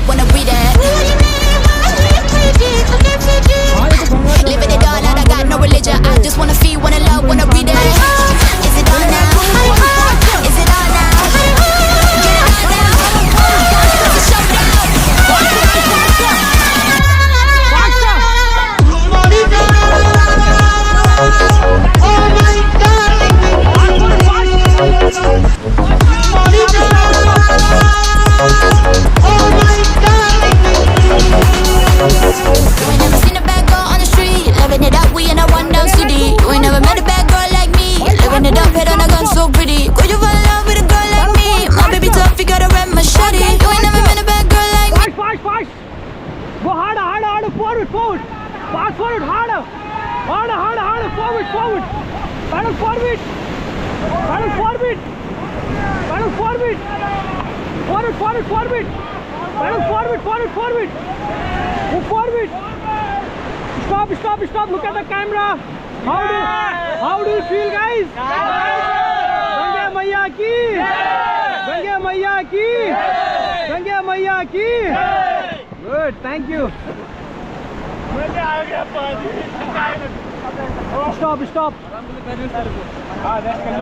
wanna read it. Living it all out, I got no religion. I just wanna feel, wanna love, wanna read it. Is it on now? Is it on now? Get it on now. It's a showdown. Forward, pass forward, harder, forward, paddle forward, paddle forward, paddle forward, paddle forward, move forward. Stop, look at the camera. How do you feel, guys? Ganga Maiya ki. Good, thank you. Stop.